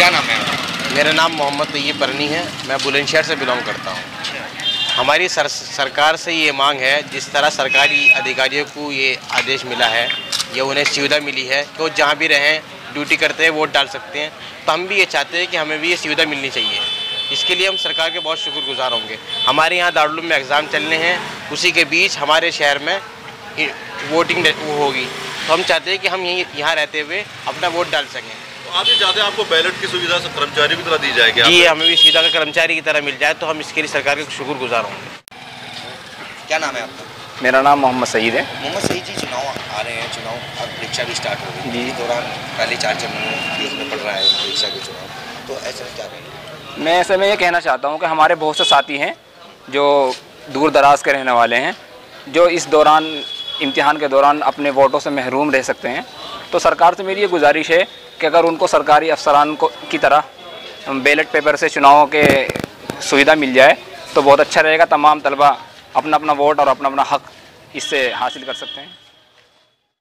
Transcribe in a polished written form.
क्या नाम है आपका? मेरा नाम मोहम्मद तैयब परनी है। मैं बुलंदशहर से बिलोंग करता हूँ। हमारी सरकार से ये मांग है, जिस तरह सरकारी अधिकारियों को ये आदेश मिला है या उन्हें सुविधा मिली है कि वो जहाँ भी रहें ड्यूटी करते हैं, वोट डाल सकते हैं, तो हम भी ये चाहते हैं कि हमें भी ये सुविधा मिलनी चाहिए। इसके लिए हम सरकार के बहुत शुक्रगुजार होंगे। हमारे यहाँ दारुल में एग्ज़ाम चलने हैं, उसी के बीच हमारे शहर में वोटिंग होगी, तो हम चाहते हैं कि हम यहाँ रहते हुए अपना वोट डाल सकें। तो आप ये चाहते हैं आपको बैलेट की सुविधा कर्मचारी की तरह दी जाएगी? जी, हमें भी सुविधा का कर्मचारी की तरह मिल जाए तो हम इसके लिए सरकार के शुक्रगुजार होंगे। क्या नाम है आपका? मेरा नाम मोहम्मद सईद है। मोहम्मद सईद जी, चुनाव आ रहे हैं, चुनाव अब परीक्षा भी स्टार्ट हो गई जी। इस दौरान पहले 4 चरणों में पड़ रहा है परीक्षा के चुनाव, तो ऐसे में क्या करेंगे? मैं ऐसे में ये कहना चाहता हूँ कि हमारे बहुत से साथी हैं जो दूर दराज के रहने वाले हैं, जो इस दौरान इम्तिहान के दौरान अपने वोटों से महरूम रह सकते हैं। तो सरकार से मेरी ये गुजारिश है कि अगर उनको सरकारी अफसरान को की तरह बैलेट पेपर से चुनावों के सुविधा मिल जाए तो बहुत अच्छा रहेगा। तमाम तलबा अपना अपना वोट और अपना अपना हक इससे हासिल कर सकते हैं।